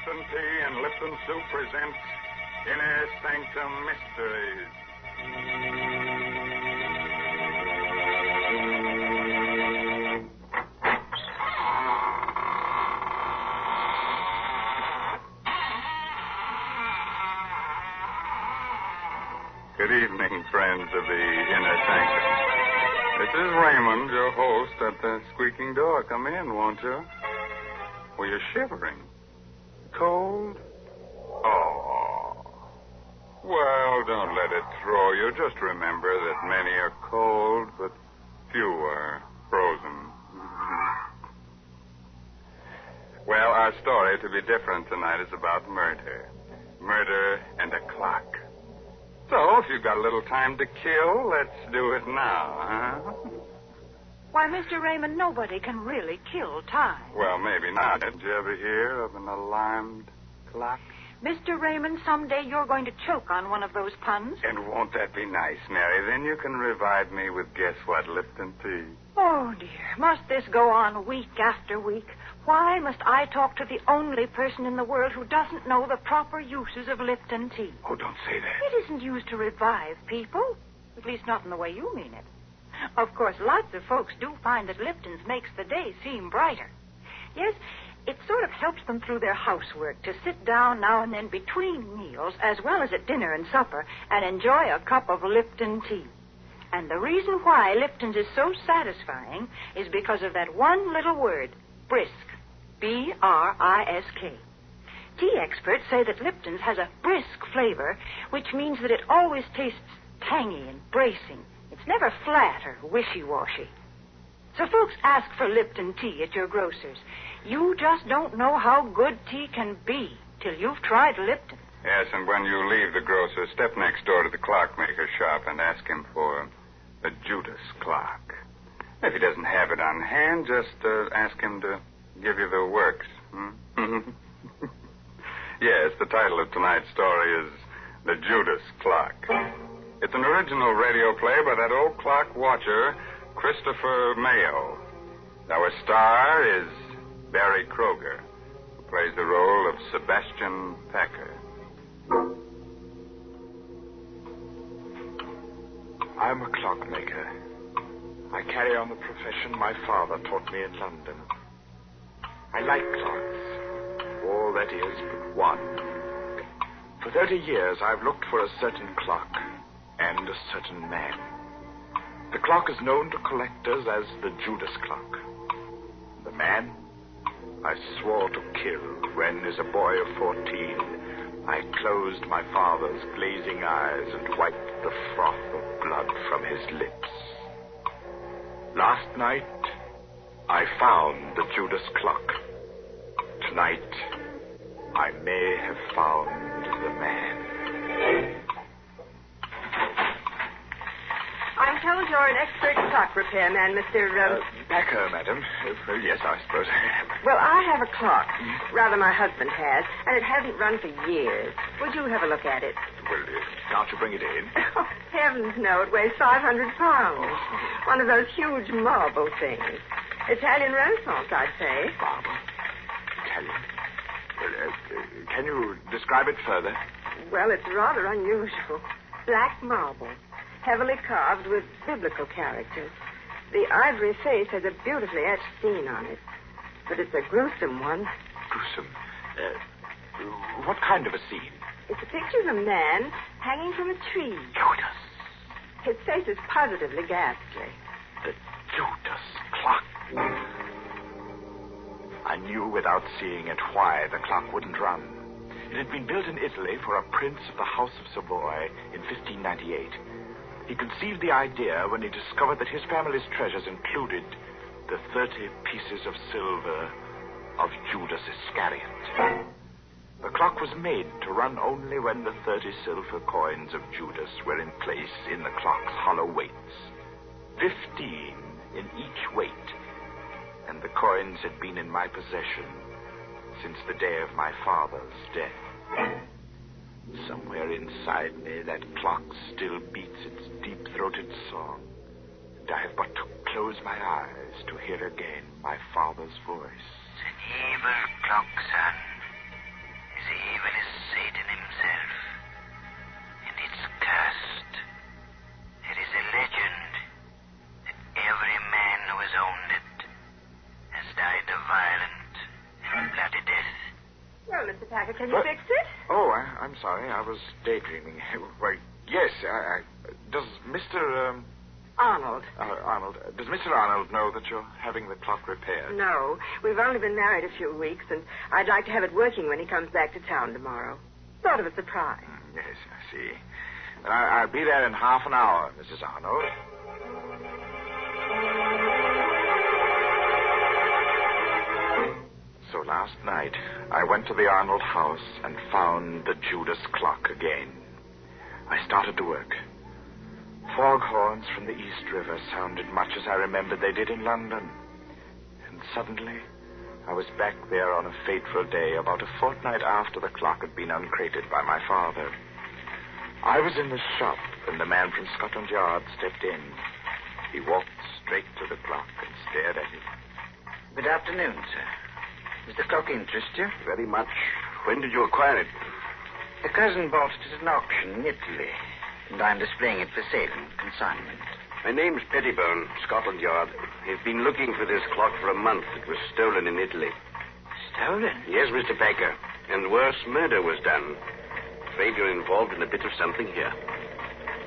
Lipton Tea and Lipton Soup presents Inner Sanctum Mysteries. Good evening, friends of the Inner Sanctum. This is Raymond, your host, at the squeaking door. Come in, won't you? Well, you're shivering. Cold? Oh. Well, don't let it throw you. Just remember that many are cold, but few are frozen. Well, our story, to be different tonight, is about murder. Murder and a clock. So, if you've got a little time to kill, let's do it now, huh? Why, Mr. Raymond, nobody can really kill time. Well, maybe not. Did you ever hear of an alarmed clock? Mr. Raymond, someday you're going to choke on one of those puns. And won't that be nice, Mary? Then you can revive me with guess what, Lipton tea. Oh, dear. Must this go on week after week? Why must I talk to the only person in the world who doesn't know the proper uses of Lipton tea? Oh, don't say that. It isn't used to revive people. At least not in the way you mean it. Of course, lots of folks do find that Lipton's makes the day seem brighter. Yes, it sort of helps them through their housework to sit down now and then between meals, as well as at dinner and supper, and enjoy a cup of Lipton tea. And the reason why Lipton's is so satisfying is because of that one little word, brisk. B-R-I-S-K. Tea experts say that Lipton's has a brisk flavor, which means that it always tastes tangy and bracing. It's never flat or wishy-washy. So folks ask for Lipton tea at your grocer's. You just don't know how good tea can be till you've tried Lipton. Yes, and when you leave the grocer, step next door to the clockmaker shop and ask him for a Judas clock. If he doesn't have it on hand, just ask him to give you the works. Yes, the title of tonight's story is The Judas Clock. It's an original radio play by that old clock watcher, Christopher Mayo. Our star is Barry Kroger, who plays the role of Sebastian Packer. I'm a clockmaker. I carry on the profession my father taught me in London. I like clocks. All that is but one. For 30 years, I've looked for a certain clock and a certain man. The clock is known to collectors as the Judas clock. The man I swore to kill when, as a boy of 14, I closed my father's glazing eyes and wiped the froth of blood from his lips. Last night, I found the Judas clock. Tonight, I may have found the man. I'm told you're an expert clock repairman, Mr. Packer, madam. Yes, I suppose I am. Well, I have a clock. Rather, my husband has, and it hasn't run for years. Would you have a look at it? Well, can't you bring it in? Oh, heavens, no. It weighs 500 pounds. One of those huge marble things. Italian Renaissance, I'd say. Marble? Italian? Can you describe it further? Well, it's rather unusual. Black marble, heavily carved with biblical characters. The ivory face has a beautifully etched scene on it. But it's a gruesome one. Gruesome? What kind of a scene? It's a picture of a man hanging from a tree. Judas. His face is positively ghastly. The Judas clock. I knew without seeing it why the clock wouldn't run. It had been built in Italy for a prince of the House of Savoy in 1598. He conceived the idea when he discovered that his family's treasures included the 30 pieces of silver of Judas Iscariot. The clock was made to run only when the 30 silver coins of Judas were in place in the clock's hollow weights. 15 in each weight. And the coins had been in my possession since the day of my father's death. Somewhere inside me, that clock still beats its deep-throated song. And I have but to close my eyes to hear again my father's voice. It's an evil clock, son. Can you fix it? Oh, I'm sorry. I was daydreaming. Wait, yes, does Mr. Arnold. Arnold, does Mr. Arnold know that you're having the clock repaired? No. We've only been married a few weeks, and I'd like to have it working when he comes back to town tomorrow. Sort of a surprise. Yes, I see. Then I'll be there in half an hour, Mrs. Arnold. So last night, I went to the Arnold house and found the Judas clock again. I started to work. Foghorns from the East River sounded much as I remembered they did in London. And suddenly, I was back there on a fateful day, about a fortnight after the clock had been uncrated by my father. I was in the shop, and the man from Scotland Yard stepped in. He walked straight to the clock and stared at it. Good afternoon, sir. Does the clock interest you? Very much. When did you acquire it? A cousin bought it at an auction in Italy, and I'm displaying it for sale and consignment. My name's Pettibone, Scotland Yard. I've been looking for this clock for a month. It was stolen in Italy. Stolen? Yes, Mr. Baker. And worse, murder was done. Afraid you're involved in a bit of something here.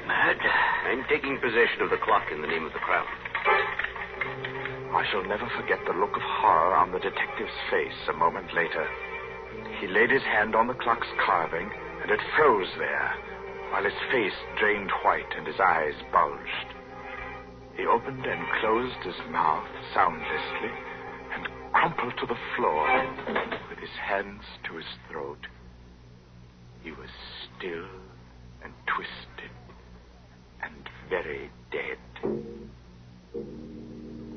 Murder? I'm taking possession of the clock in the name of the Crown. I shall never forget the look of horror on the detective's face a moment later. He laid his hand on the clock's carving, and it froze there, while his face drained white and his eyes bulged. He opened and closed his mouth soundlessly and crumpled to the floor with his hands to his throat. He was still and twisted and very dead.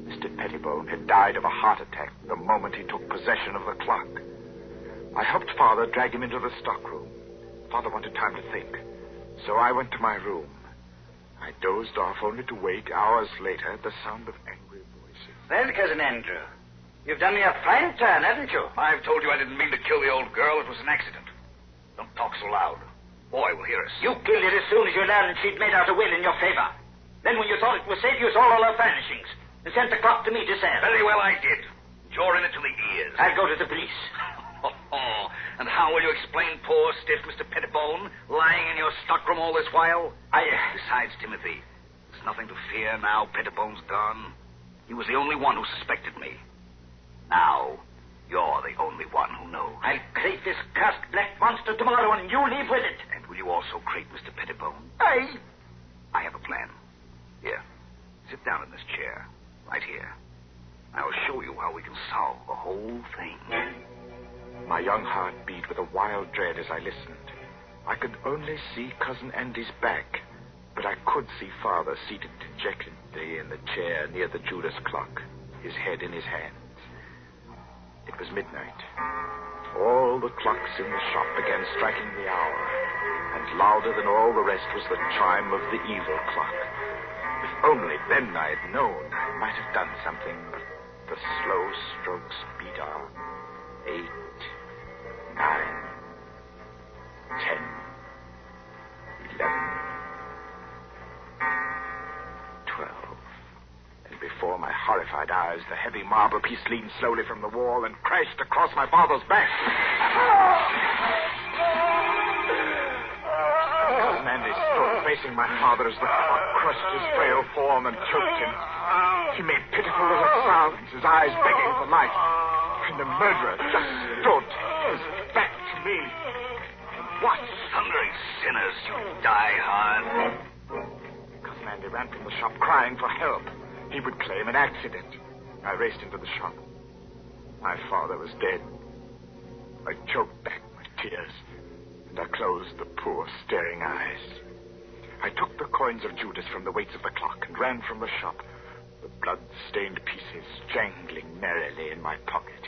Mr. Pettibone had died of a heart attack the moment he took possession of the clock. I helped Father drag him into the stockroom. Father wanted time to think, so I went to my room. I dozed off only to wake hours later at the sound of angry voices. Well, Cousin Andrew, you've done me a fine turn, haven't you? I've told you I didn't mean to kill the old girl. It was an accident. Don't talk so loud. Boy will hear us. You killed her as soon as you learned she'd made out a will in your favor. Then when you thought it was safe, you sold all her furnishings and sent the clock to me to sell. Very well, I did. You're in it to the ears. I'll go to the police. And how will you explain poor, stiff Mr. Pettibone lying in your stockroom all this while? Besides, Timothy, there's nothing to fear now Pettibone's gone. He was the only one who suspected me. Now, you're the only one who knows. I'll crate this cursed black monster tomorrow, and you leave with it. And will you also crate Mr. Pettibone? I have a plan. Here, sit down in this chair, right here. I will show you how we can solve the whole thing. My young heart beat with a wild dread as I listened. I could only see Cousin Andy's back, but I could see Father seated dejectedly in the chair near the Judas clock, his head in his hands. It was midnight. All the clocks in the shop began striking the hour, and louder than all the rest was the chime of the evil clock. If only then I had known, I might have done something, but the slow strokes beat on. 8, 9, 10, 11, 12. And before my horrified eyes, the heavy marble piece leaned slowly from the wall and crashed across my father's back. Cousin Andy stood facing my father as the clock crushed his frail form and choked him. He made pitiful little sounds, his eyes begging for life. And the murderer just stood, his back to me. What? Thundering sinners, you die hard. Cousin Andy ran from the shop crying for help. He would claim an accident. I raced into the shop. My father was dead. I choked back my tears, and I closed the poor, staring eyes. I took the coins of Judas from the weights of the clock and ran from the shop, the blood-stained pieces jangling merrily in my pocket.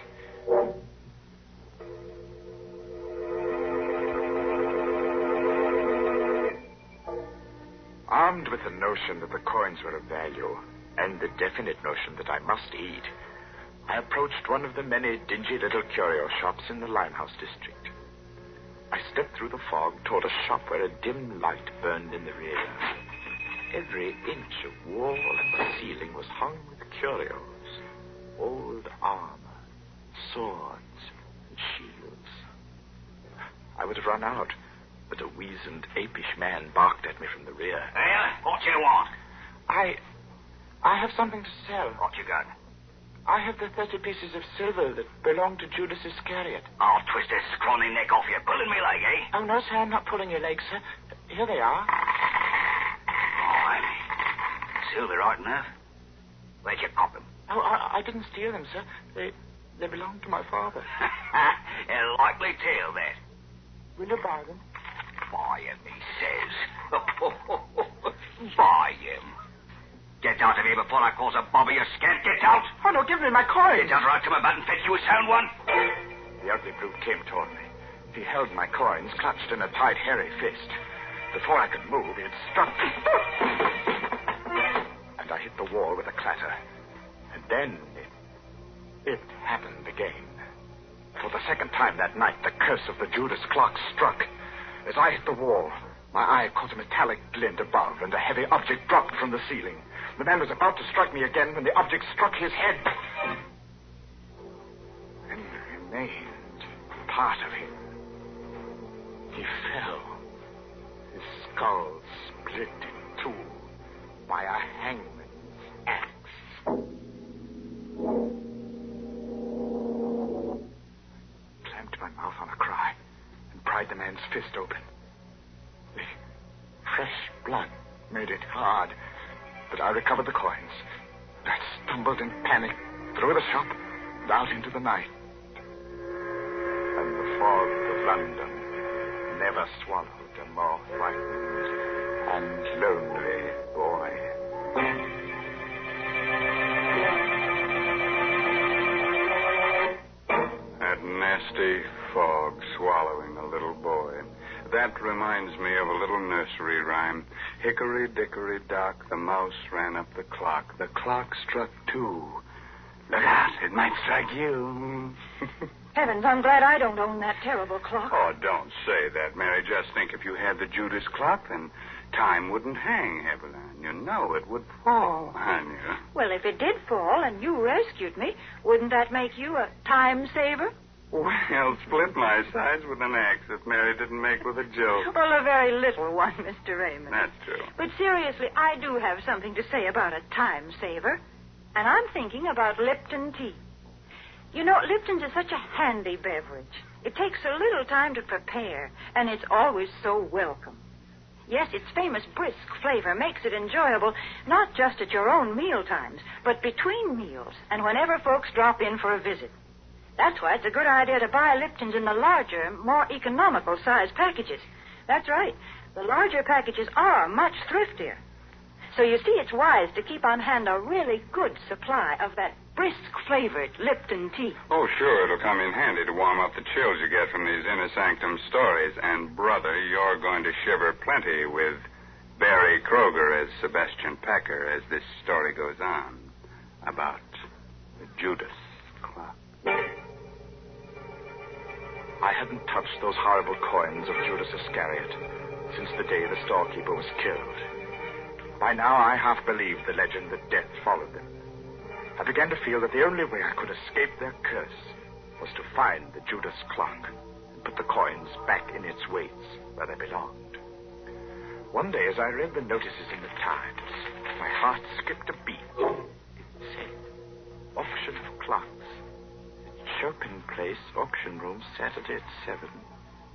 Armed with the notion that the coins were of value, and the definite notion that I must eat, I approached one of the many dingy little curio shops in the Limehouse district. I stepped through the fog toward a shop where a dim light burned in the rear. Every inch of wall and ceiling was hung with curios, old armor, swords, and shields. I would have run out, but a weazened, apish man barked at me from the rear. Well, what you want? I have something to sell. What you got? I have the 30 pieces of silver that belong to Judas Iscariot. I'll twist this scrawny neck off you. Pulling me leg, eh? Oh, no, sir, I'm not pulling your legs, sir. Here they are. All right. Silver, right enough. Where'd you cop them? Oh, I didn't steal them, sir. They belong to my father. A likely tale, that. Will you buy them? Buy him, he says. Buy him. Get out of here before I cause a bobby, you scamp. Get out. Oh, no, give me my coins. Get out or I'll come about and fetch you a sound one. The ugly brute came toward me. He held my coins clutched in a tight, hairy fist. Before I could move, he had struck me. And I hit the wall with a clatter. And then it happened again. For the second time that night, the curse of the Judas clock struck. As I hit the wall, my eye caught a metallic glint above, and a heavy object dropped from the ceiling. The man was about to strike me again when the object struck his head. And remained part of him. He fell. His skull split in two by a hangman's axe. I clamped my mouth on a cry and pried the man's fist open. The fresh blood made it hard, but I recovered the coins. I stumbled in panic through the shop and out into the night. And the fog of London never swallowed a more frightened and lonely boy. That nasty fog swallowing a little boy. That reminds me of a little nursery rhyme. Hickory dickory dock, the mouse ran up the clock. The clock struck 2. Look out, it might strike you. Heavens, I'm glad I don't own that terrible clock. Oh, don't say that, Mary. Just think if you had the Judas clock, then time wouldn't hang heavily on you. No, it would fall on you. Well, if it did fall and you rescued me, wouldn't that make you a time saver? Well, split my sides with an axe if Mary didn't make with a joke. Well, a very little one, Mr. Raymond. That's true. But seriously, I do have something to say about a time saver. And I'm thinking about Lipton tea. You know, Lipton's is such a handy beverage. It takes so little time to prepare, and it's always so welcome. Yes, its famous brisk flavor makes it enjoyable, not just at your own meal times, but between meals and whenever folks drop in for a visit. That's why it's a good idea to buy Lipton's in the larger, more economical size packages. That's right. The larger packages are much thriftier. So you see, it's wise to keep on hand a really good supply of that brisk-flavored Lipton tea. Oh, sure, it'll come in handy to warm up the chills you get from these inner sanctum stories. And, brother, you're going to shiver plenty with Barry Kroger as Sebastian Packer as this story goes on about the Judas clock. I hadn't touched those horrible coins of Judas Iscariot since the day the storekeeper was killed. By now, I half believed the legend that death followed them. I began to feel that the only way I could escape their curse was to find the Judas clock and put the coins back in its weights where they belonged. One day, as I read the notices in the Times, my heart skipped a beat. It said, auction of clocks. Chopin Place, auction room, Saturday at 7.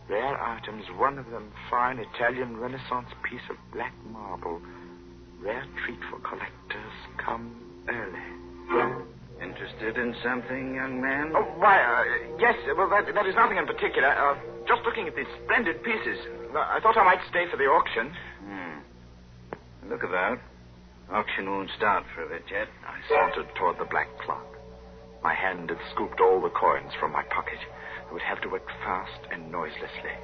Rare items, one of them fine Italian Renaissance piece of black marble. Rare treat for collectors. Come early. Interested in something, young man? Oh, why, yes. Well, that is nothing in particular. Just looking at these splendid pieces. I thought I might stay for the auction. Look about. Auction won't start for a bit yet. I sauntered toward the black clock. My hand had scooped all the coins from my pocket. I would have to work fast and noiselessly.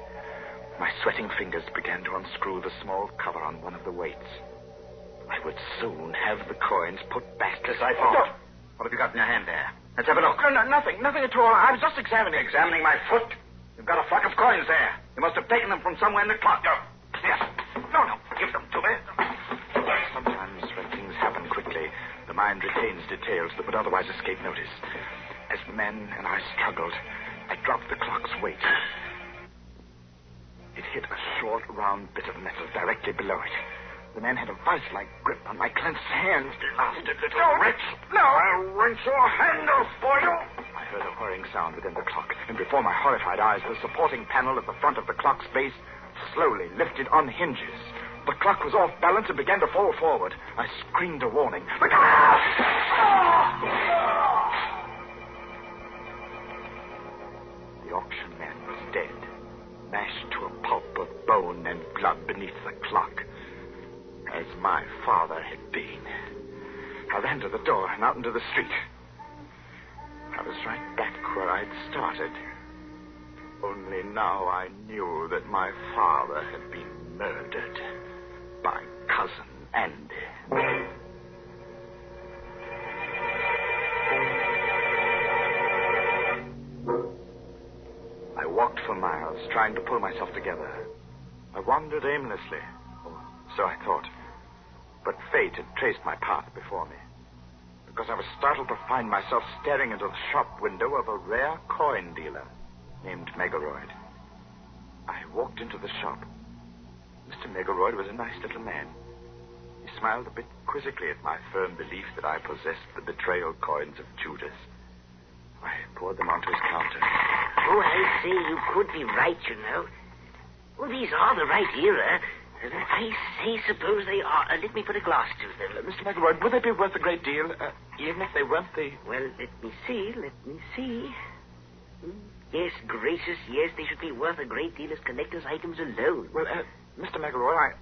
My sweating fingers began to unscrew the small cover on one of the weights. I would soon have the coins put back as I thought. Oh. What have you got in your hand there? Let's have a look. No, nothing at all. I was just examining. Examining my foot? You've got a flock of coins there. You must have taken them from somewhere in the clock. Yes. No, give them to me. Sometimes when things happen quickly, the mind retains details that would otherwise escape notice. As the men and I struggled, I dropped the clock's weight. It hit a short, round bit of metal directly below it. The man had a vice-like grip on my clenched hands. Blasted little wretch! No, I'll wrench your hand off for you! I heard a whirring sound within the clock, and before my horrified eyes, the supporting panel at the front of the clock's base slowly lifted on hinges. The clock was off balance and began to fall forward. I screamed a warning. The auction man was dead, mashed to a pulp of bone and blood beneath the clock, as my father had been. I ran to the door and out into the street. I was right back where I'd started. Only now I knew that my father had been murdered by Cousin Andy. I walked for miles, trying to pull myself together. I wandered aimlessly, or so I thought. But fate had traced my path before me, because I was startled to find myself staring into the shop window of a rare coin dealer named Megaroyd. I walked into the shop. Mr. Megaroyd was a nice little man. He smiled a bit quizzically at my firm belief that I possessed the betrayal coins of Judas. I poured them onto his counter. Oh, I say, you could be right, you know. Well, these are the right era. I say, suppose they are. Let me put a glass to them. Mr. Megaroyd, would they be worth a great deal, even if they weren't the... Well, let me see. Yes, gracious, yes, they should be worth a great deal as collector's items alone. Well, Mr. Megaroyd,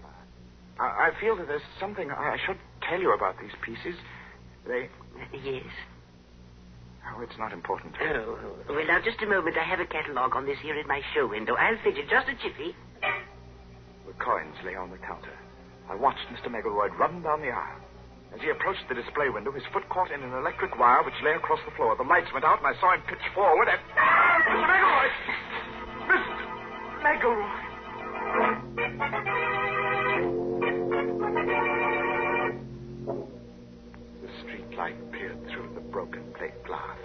I feel that there's something I should tell you about these pieces. They... Yes? Oh, it's not important. Oh, well, now, just a moment. I have a catalogue on this here in my show window. I'll fidget just a jiffy. The coins lay on the counter. I watched Mr. Megaroyd run down the aisle. As he approached the display window, his foot caught in an electric wire which lay across the floor. The lights went out, and I saw him pitch forward and... Mr. Megaroyd! Mr. Megaroyd! The street light peered through the broken plate glass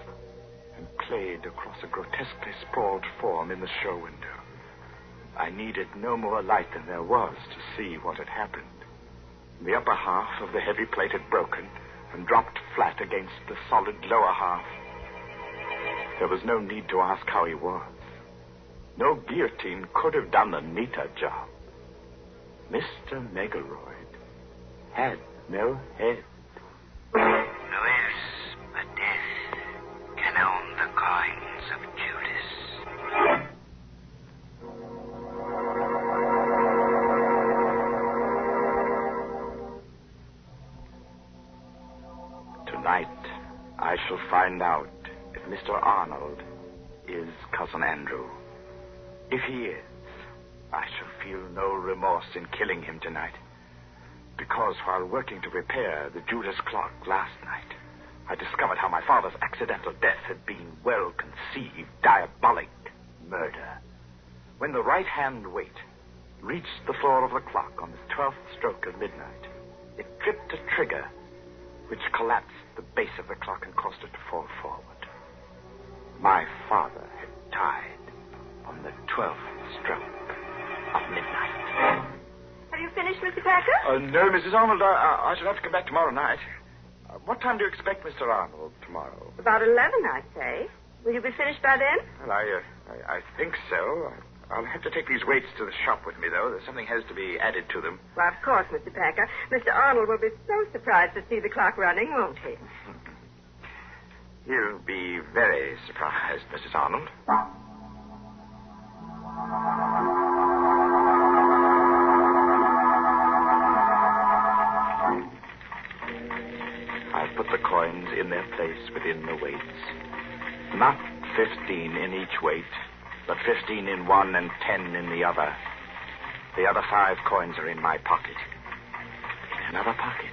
and played across a grotesquely sprawled form in the show window. I needed no more light than there was to see what had happened. The upper half of the heavy plate had broken and dropped flat against the solid lower half. There was no need to ask how he was. No guillotine could have done a neater job. Mr. Megaroyd had no head. Who else but death can own the coins of Judas? Tonight, I shall find out if Mr. Arnold is Cousin Andrew. If he is, I shall feel no remorse in killing him tonight. Because while working to repair the Judas clock last night, I discovered how my father's accidental death had been well-conceived, diabolic murder. When the right-hand weight reached the floor of the clock on the 12th stroke of midnight, it tripped a trigger which collapsed the base of the clock and caused it to fall forward. My father had died on the 12th stroke of midnight. Have you finished, Mr. Packer? No, Mrs. Arnold. I shall have to come back tomorrow night. What time do you expect Mr. Arnold tomorrow? About 11, I'd say. Will you be finished by then? Well, I think so. I'll have to take these weights to the shop with me, though. Something has to be added to them. Well, of course, Mr. Packer. Mr. Arnold will be so surprised to see the clock running, won't he? He'll be very surprised, Mrs. Arnold. I put the coins in their place within the weights. Not 15 in each weight, but 15 in one and 10 in the other. The other 5 coins are in my pocket. In another pocket,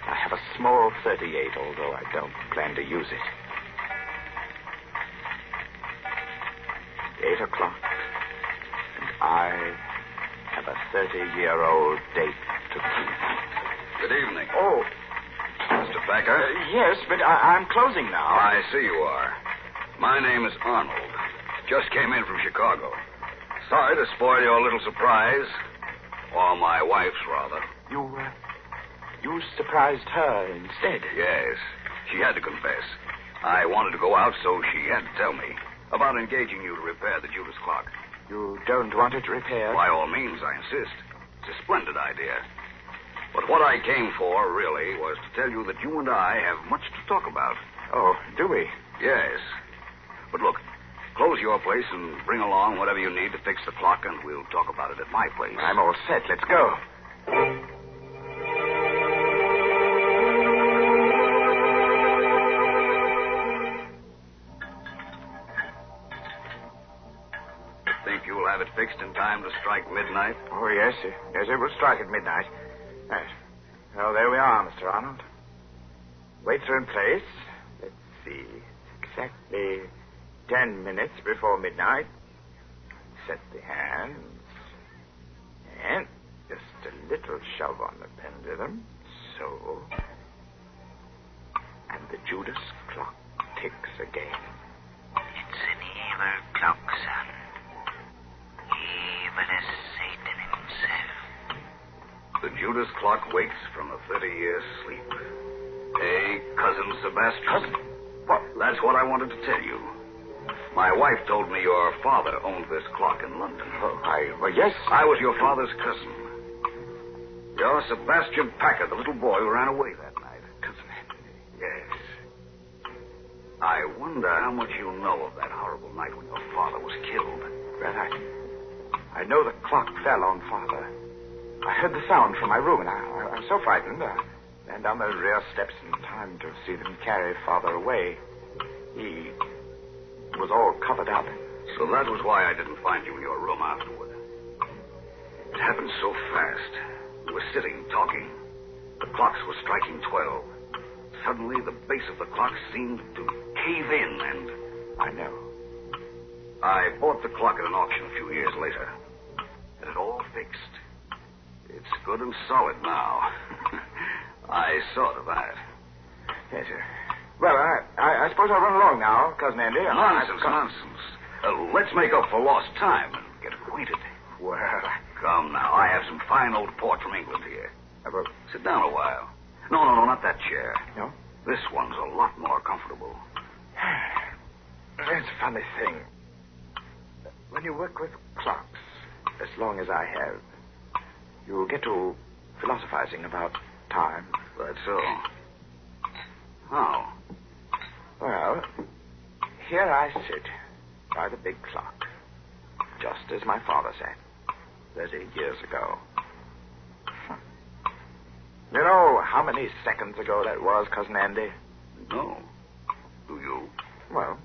I have a small 38, although I don't plan to use it. 8 o'clock, and I have a 30-year-old date to keep. Good evening. Oh, Mr. Packer? yes, but I'm closing now. I see you are. My name is Arnold. Just came in from Chicago. Sorry to spoil your little surprise. Or my wife's, rather. You surprised her instead? Yes. She had to confess. I wanted to go out, so she had to tell me about engaging you to repair the Judas clock. You don't want it repaired? By all means, I insist. It's a splendid idea. But what I came for, really, was to tell you that you and I have much to talk about. Oh, do we? Yes. But look, close your place and bring along whatever you need to fix the clock, and we'll talk about it at my place. I'm all set. Let's go. Think you'll have it fixed in time to strike midnight? Oh, yes. Yes, it will strike at midnight. Yes. Well, there we are, Mr. Arnold. Weights are in place. Let's see. Exactly 10 minutes before midnight. Set the hands. And just a little shove on the pendulum. So. And the Judas clock ticks again. It's an evil clock, son. Evil as Satan himself. The Judas clock wakes from a 30-year sleep. Hey, Cousin Sebastian. Cousin? What? That's what I wanted to tell you. My wife told me your father owned this clock in London. Well, yes. I was your father's cousin. You're Sebastian Packer, the little boy who ran away that night. Cousin Henry. Yes. I wonder how much you know of that horrible night when your father was killed. Well, I know the clock fell on Father. I heard the sound from my room, and I was so frightened. I ran down the rear steps in time to see them carry Father away. He was all covered up. So that was why I didn't find you in your room afterward. It happened so fast. We were sitting, talking. The clocks were striking 12. Suddenly, the base of the clock seemed to cave in, and... I know. I bought the clock at an auction a few years later. And it all fixed. It's good and solid now. I saw to that. Yes, sir. Well, I suppose I'll run along now, Cousin Andy. Nonsense. Let's make up for lost time and get acquainted. Well, Come now. I have some fine old port from England here. Sit down a while. No, not that chair. No? This one's a lot more comfortable. It's a funny thing. When you work with clocks, as long as I have, you get to philosophizing about time. That's so. How? Well, here I sit by the big clock, just as my father sat 30 years ago. You know how many seconds ago that was, Cousin Andy? No. Do you? Well,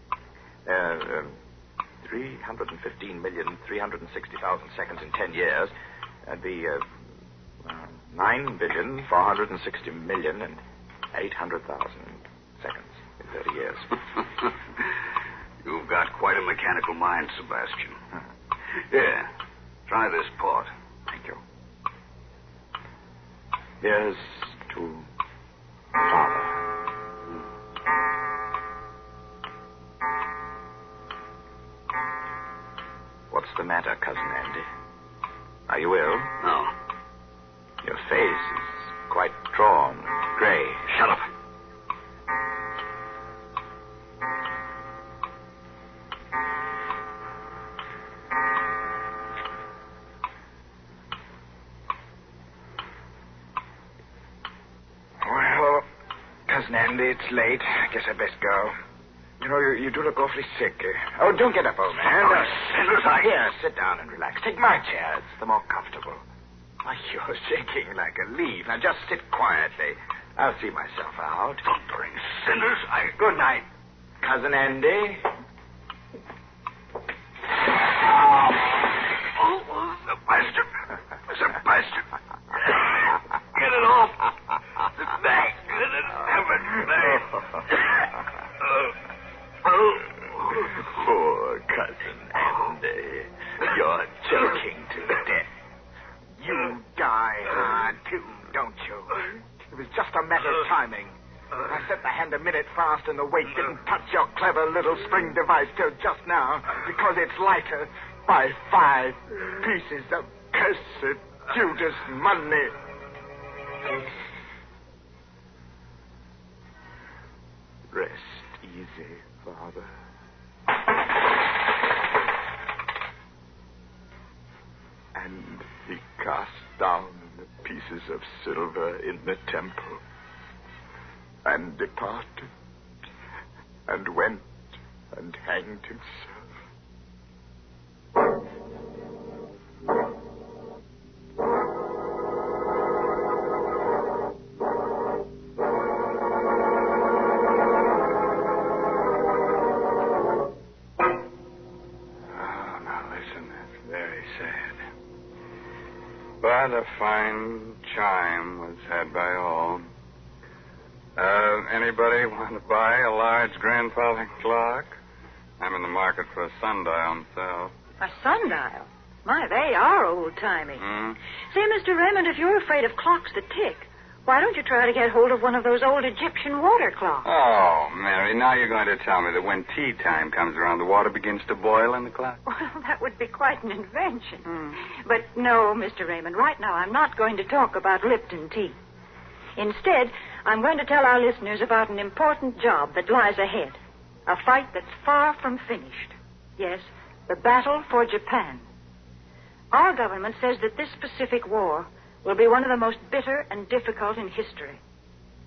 315,360,000 seconds in 10 years. That'd be 9,460,800,000 seconds in 30 years. You've got quite a mechanical mind, Sebastian. Here, try this port. Thank you. Here's to Father. What's the matter, Cousin Andy? Are you ill? No. Your face is quite drawn, gray. Shut up. Well, Cousin Andy, it's late. I guess I'd best go. You know, you do look awfully sick. Oh, don't get up, old man. Here, sit down and relax. Take my chair. It's the more comfortable. Why, you're shaking like a leaf. Now, just sit quietly. I'll see myself out. Thundering sinners, Good night, Cousin Andy. Sebastian. Get it off. The back. Poor Cousin Andy. You're choking to death. You die hard, too, don't you? It was just a matter of timing. I set the hand a minute fast and the weight didn't touch your clever little spring device till just now because it's lighter. my 5 pieces of cursed Judas money. Rest easy, Father. And he cast down the pieces of silver in the temple and departed and went and hanged himself. But a fine chime was had by all. Anybody want to buy a large grandfather clock? I'm in the market for a sundial myself. A sundial? My, they are old-timey. Say, Mr. Raymond, if you're afraid of clocks that tick, why don't you try to get hold of one of those old Egyptian water clocks? Oh, Mary, now you're going to tell me that when tea time comes around, the water begins to boil in the clock? Well, that would be quite an invention. But no, Mr. Raymond, right now I'm not going to talk about Lipton tea. Instead, I'm going to tell our listeners about an important job that lies ahead. A fight that's far from finished. Yes, the battle for Japan. Our government says that this Pacific War will be one of the most bitter and difficult in history.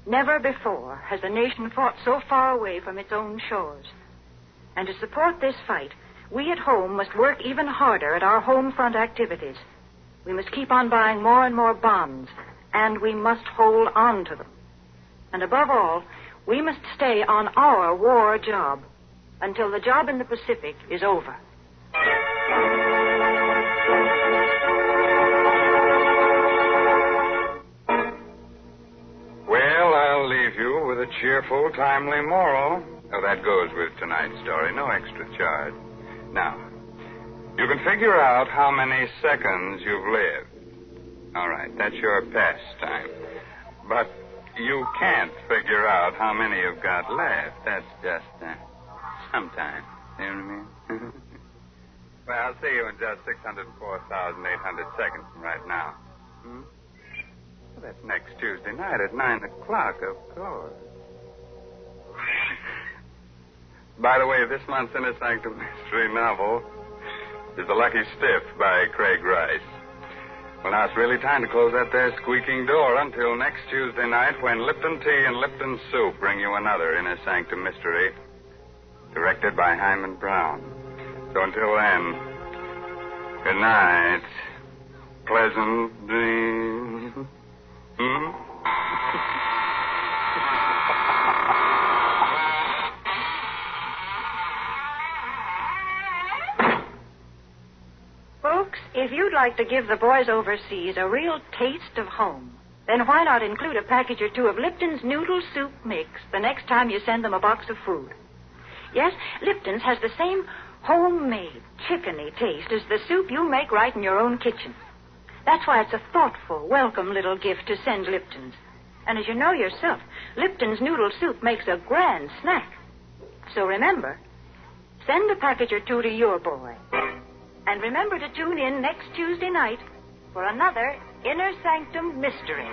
Never before has a nation fought so far away from its own shores. And to support this fight, we at home must work even harder at our home front activities. We must keep on buying more and more bonds, and we must hold on to them. And above all, we must stay on our war job until the job in the Pacific is over. Well, I'll leave you with a cheerful, timely moral. Oh, that goes with tonight's story. No extra charge. Now, you can figure out how many seconds you've lived. All right, that's your pastime. But you can't figure out how many you've got left. That's just sometime. You know what I mean? Well, I'll see you in just 604,800 seconds from right now. Well, that's next Tuesday night at 9 o'clock, of course. By the way, this month's Inner Sanctum mystery novel is The Lucky Stiff by Craig Rice. Well, now it's really time to close that there squeaking door until next Tuesday night when Lipton Tea and Lipton Soup bring you another Inner Sanctum mystery directed by Hyman Brown. So until then, good night. Pleasant dreams. Folks, if you'd like to give the boys overseas a real taste of home, then why not include a package or two of Lipton's Noodle Soup Mix the next time you send them a box of food? Yes, Lipton's has the same homemade, chickeny taste as the soup you make right in your own kitchen. That's why it's a thoughtful, welcome little gift to send Lipton's. And as you know yourself, Lipton's Noodle Soup makes a grand snack. So remember, send a package or two to your boy. And remember to tune in next Tuesday night for another Inner Sanctum Mystery.